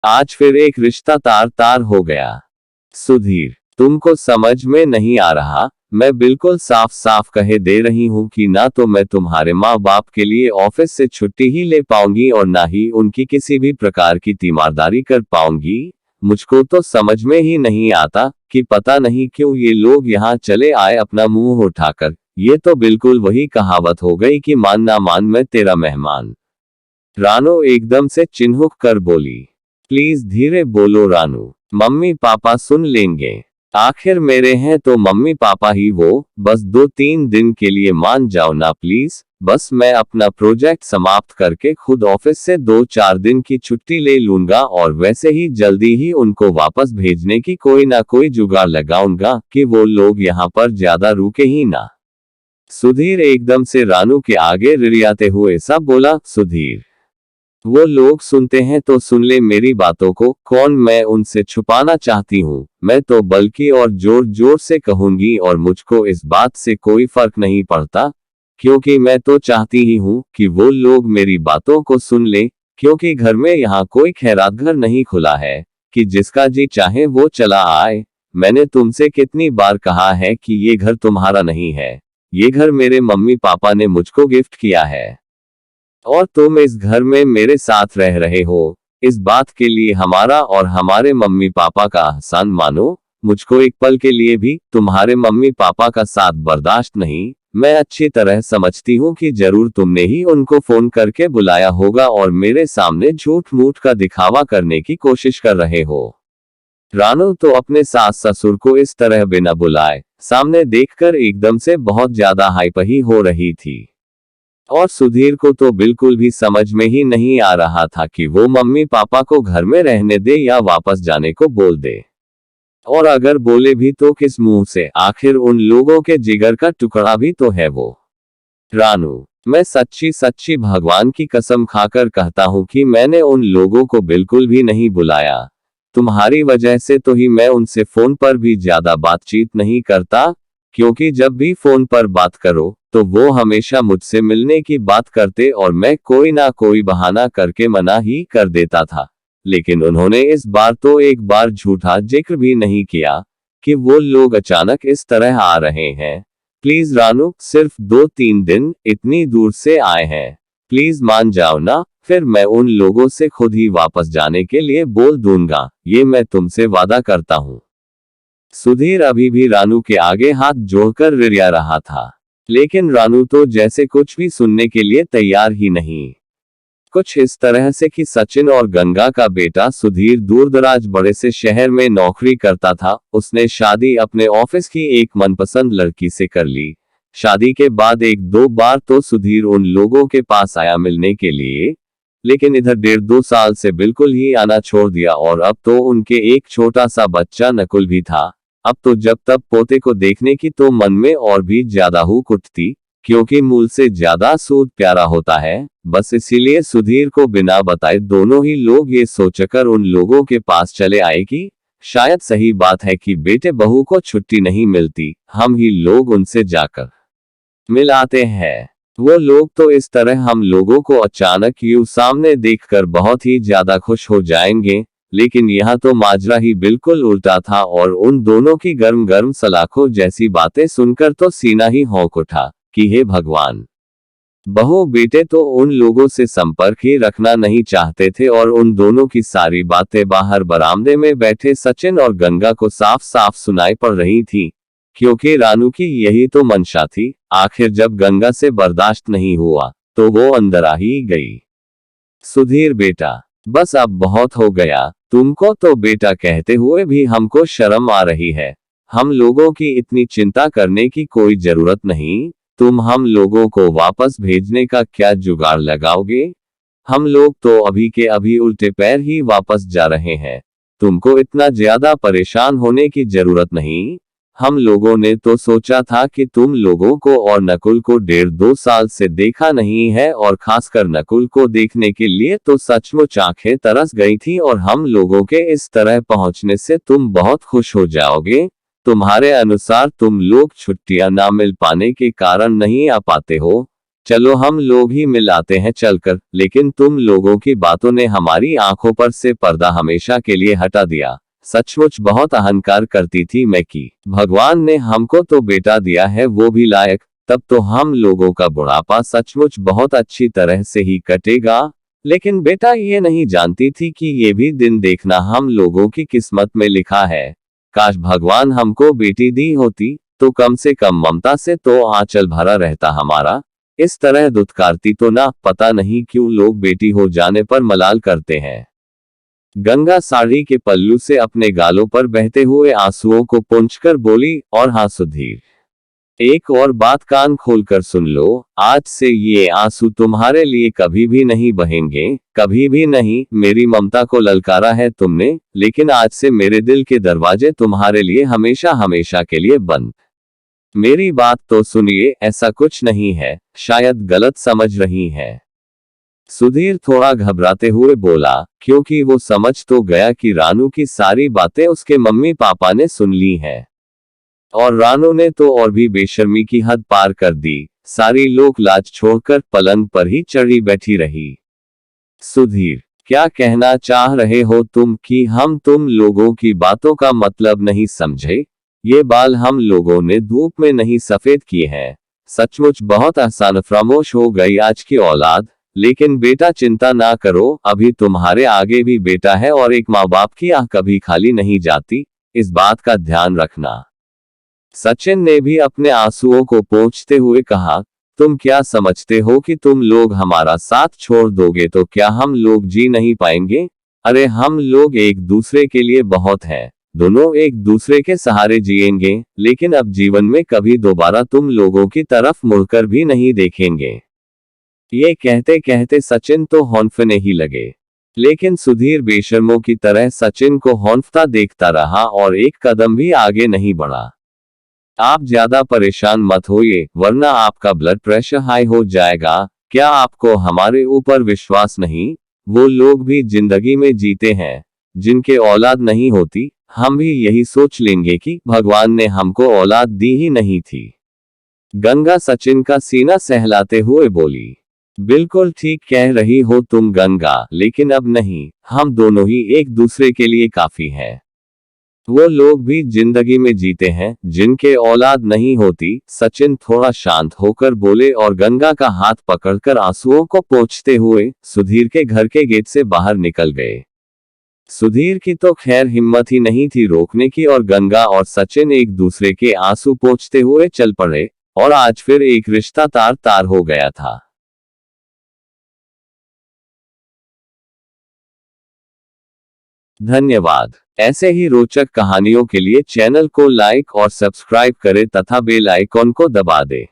आज फिर एक रिश्ता तार तार हो गया। सुधीर, तुमको समझ में नहीं आ रहा, मैं बिल्कुल साफ साफ कहे दे रही हूँ कि ना तो मैं तुम्हारे माँ बाप के लिए ऑफिस से छुट्टी ही ले पाऊंगी और ना ही उनकी किसी भी प्रकार की तीमारदारी कर पाऊंगी। मुझको तो समझ में ही नहीं आता कि पता नहीं क्यों ये लोग यहाँ चले आए अपना मुंह उठाकर। ये तो बिल्कुल वही कहावत हो गई कि मान ना मान मैं तेरा मेहमान। रानू एकदम से चिन्हुक कर बोली। प्लीज धीरे बोलो रानू, मम्मी पापा सुन लेंगे। आखिर मेरे हैं तो मम्मी पापा ही वो, बस 2-3 दिन के लिए मान जाओ ना प्लीज। बस मैं अपना प्रोजेक्ट समाप्त करके खुद ऑफिस से 2-4 दिन की छुट्टी ले लूंगा और वैसे ही जल्दी ही उनको वापस भेजने की कोई ना कोई जुगाड़ लगाऊंगा कि वो लोग यहाँ पर ज्यादा रुके ही ना। सुधीर एकदम से रानू के आगे रिरियाते हुए सा बोला। सुधीर, वो लोग सुनते हैं तो सुन ले मेरी बातों को, कौन मैं उनसे छुपाना चाहती हूँ, मैं तो बल्कि और जोर जोर से कहूंगी और मुझको इस बात से कोई फर्क नहीं पड़ता, क्योंकि मैं तो चाहती ही हूँ कि वो लोग मेरी बातों को सुन ले, क्योंकि घर में यहाँ कोई खैरात घर नहीं खुला है कि जिसका जी चाहे वो चला आए। मैंने तुमसे कितनी बार कहा है कि ये घर तुम्हारा नहीं है, ये घर मेरे मम्मी पापा ने मुझको गिफ्ट किया है और तुम इस घर में मेरे साथ रह रहे हो। इस बात के लिए हमारा और हमारे मम्मी पापा का एहसान मानो। मुझको एक पल के लिए भी तुम्हारे मम्मी पापा का साथ बर्दाश्त नहीं। मैं अच्छी तरह समझती हूँ कि जरूर तुमने ही उनको फोन करके बुलाया होगा और मेरे सामने झूठ मूठ का दिखावा करने की कोशिश कर रहे हो। रानू तो अपने सास ससुर को इस तरह बिना बुलाए सामने देखकर एकदम से बहुत ज्यादा हाइपही हो रही थी और सुधीर को तो बिल्कुल भी समझ में ही नहीं आ रहा था कि वो मम्मी पापा को घर में रहने दे या वापस जाने को बोल दे, और अगर बोले भी तो किस मुंह से, आखिर उन लोगों के जिगर का टुकड़ा भी तो है वो। रानू, मैं सच्ची सच्ची भगवान की कसम खाकर कहता हूँ कि मैंने उन लोगों को बिल्कुल भी नहीं बुलाया। तुम्हारी वजह से तो ही मैं उनसे फोन पर भी ज्यादा बातचीत नहीं करता, क्योंकि जब भी फोन पर बात करो तो वो हमेशा मुझसे मिलने की बात करते और मैं कोई ना कोई बहाना करके मना ही कर देता था। लेकिन उन्होंने इस बार तो एक बार झूठा जिक्र भी नहीं किया कि वो लोग अचानक इस तरह आ रहे हैं। प्लीज रानू, सिर्फ 2-3 दिन इतनी दूर से आए हैं, प्लीज मान जाओ ना, फिर मैं उन लोगों से खुद ही वापस जाने के लिए बोल दूंगा, ये मैं तुमसे वादा करता हूँ। सुधीर अभी भी रानू के आगे हाथ जोड़कर रिरिया रहा था, लेकिन रानू तो जैसे कुछ भी सुनने के लिए तैयार ही नहीं। कुछ इस तरह से कि सचिन और गंगा का बेटा सुधीर दूरदराज बड़े से शहर में नौकरी करता था। उसने शादी अपने ऑफिस की एक मनपसंद लड़की से कर ली। शादी के बाद 1-2 बार तो सुधीर उन लोगों के पास आया मिलने के लिए, लेकिन इधर 1.5-2 साल से बिल्कुल ही आना छोड़ दिया और अब तो उनके एक छोटा सा बच्चा नकुल भी था। अब तो जब तब पोते को देखने की तो मन में और भी ज्यादा हुक उठती, क्योंकि मूल से ज्यादा सूद प्यारा होता है। बस इसीलिए सुधीर को बिना बताए दोनों ही लोग ये सोचकर उन लोगों के पास चले आए कि शायद सही बात है कि बेटे बहू को छुट्टी नहीं मिलती, हम ही लोग उनसे जाकर मिल आते हैं। वो लोग तो इस तरह हम लोगों को अचानक यूं सामने देखकर बहुत ही ज्यादा खुश हो जाएंगे, लेकिन यहाँ तो माजरा ही बिल्कुल उल्टा था और उन दोनों की गर्म गर्म सलाखों जैसी बातें सुनकर तो सीना ही हौंक उठा कि हे भगवान, बहू बेटे तो उन लोगों से संपर्क ही रखना नहीं चाहते थे और उन दोनों की सारी बातें बाहर बरामदे में बैठे सचिन और गंगा को साफ साफ सुनाई पड़ रही थी, क्योंकि रानू की यही तो मंशा थी। आखिर जब गंगा से बर्दाश्त नहीं हुआ तो वो अंदर आ ही गई। सुधीर बेटा, बस अब बहुत हो गया, तुमको तो बेटा कहते हुए भी हमको शर्म आ रही है। हम लोगों की इतनी चिंता करने की कोई जरूरत नहीं। तुम हम लोगों को वापस भेजने का क्या जुगाड़ लगाओगे? हम लोग तो अभी के अभी उल्टे पैर ही वापस जा रहे हैं। तुमको इतना ज्यादा परेशान होने की जरूरत नहीं। हम लोगों ने तो सोचा था कि तुम लोगों को और नकुल को 1.5-2 साल से देखा नहीं है और खासकर नकुल को देखने के लिए तो सचमुच आंखें तरस गई थी और हम लोगों के इस तरह पहुंचने से तुम बहुत खुश हो जाओगे। तुम्हारे अनुसार तुम लोग छुट्टियां ना मिल पाने के कारण नहीं आ पाते हो। चलो हम लोग ही मिल आते हैं चलकर, लेकिन तुम लोगों की बातों ने हमारी आंखों पर से पर्दा हमेशा के लिए हटा दिया। सचमुच बहुत अहंकार करती थी मैं कि भगवान ने हमको तो बेटा दिया है, वो भी लायक, तब तो हम लोगों का बुढ़ापा सचमुच बहुत अच्छी तरह से ही कटेगा। लेकिन बेटा ये नहीं जानती थी कि ये भी दिन देखना हम लोगों की किस्मत में लिखा है। काश भगवान हमको बेटी दी होती, तो कम से कम ममता से तो आंचल भरा रहता हमारा। इस तरह दुत्कारती तो ना, पता नहीं क्यों लोग बेटी हो जाने पर मलाल करते हैं। गंगा साड़ी के पल्लू से अपने गालों पर बहते हुए आंसुओं को पोंछकर बोली, और हाँ सुधीर, एक और बात कान खोलकर सुन लो, आज से ये आंसू तुम्हारे लिए कभी भी नहीं बहेंगे, कभी भी नहीं। मेरी ममता को ललकारा है तुमने, लेकिन आज से मेरे दिल के दरवाजे तुम्हारे लिए हमेशा हमेशा के लिए बंद। मेरी बात तो सुनिए, ऐसा कुछ नहीं है, शायद गलत समझ रही हैं। सुधीर थोड़ा घबराते हुए बोला, क्योंकि वो समझ तो गया कि रानू की सारी बातें उसके मम्मी पापा ने सुन ली हैं। और रानू ने तो और भी बेशर्मी की हद पार कर दी, सारी लोक लाज छोड़कर पलंग पर ही चढ़ी बैठी रही। सुधीर, क्या कहना चाह रहे हो तुम कि हम तुम लोगों की बातों का मतलब नहीं समझे? ये बाल हम लोगों ने धूप में नहीं सफेद किए हैं। सचमुच बहुत आसान फरामोश हो गई आज की औलाद। लेकिन बेटा चिंता ना करो, अभी तुम्हारे आगे भी बेटा है और एक माँ बाप की आह कभी खाली नहीं जाती, इस बात का ध्यान रखना। सचिन ने भी अपने आंसुओं को पोंछते हुए कहा, तुम क्या समझते हो कि तुम लोग हमारा साथ छोड़ दोगे तो क्या हम लोग जी नहीं पाएंगे? अरे हम लोग एक दूसरे के लिए बहुत हैं, दोनों एक दूसरे के सहारे जिएंगे, लेकिन अब जीवन में कभी दोबारा तुम लोगों की तरफ मुड़कर भी नहीं देखेंगे। ये कहते कहते सचिन तो हौंफने ही लगे, लेकिन सुधीर बेशर्मों की तरह सचिन को हौंफता देखता रहा और एक कदम भी आगे नहीं बढ़ा। आप ज्यादा परेशान मत होइए, वरना आपका ब्लड प्रेशर हाई हो जाएगा। क्या आपको हमारे ऊपर विश्वास नहीं? वो लोग भी जिंदगी में जीते हैं जिनके औलाद नहीं होती, हम भी यही सोच लेंगे कि भगवान ने हमको औलाद दी ही नहीं थी। गंगा सचिन का सीना सहलाते हुए बोली, बिल्कुल ठीक कह रही हो तुम गंगा, लेकिन अब नहीं, हम दोनों ही एक दूसरे के लिए काफी हैं। वो लोग भी जिंदगी में जीते हैं जिनके औलाद नहीं होती। सचिन थोड़ा शांत होकर बोले और गंगा का हाथ पकड़कर आंसुओं को पोंछते हुए सुधीर के घर के गेट से बाहर निकल गए। सुधीर की तो खैर हिम्मत ही नहीं थी रोकने की और गंगा और सचिन एक दूसरे के आंसू पोंछते हुए चल पड़े और आज फिर एक रिश्ता तार तार हो गया था। धन्यवाद। ऐसे ही रोचक कहानियों के लिए चैनल को लाइक और सब्सक्राइब करें तथा बेल आइकॉन को दबा दें।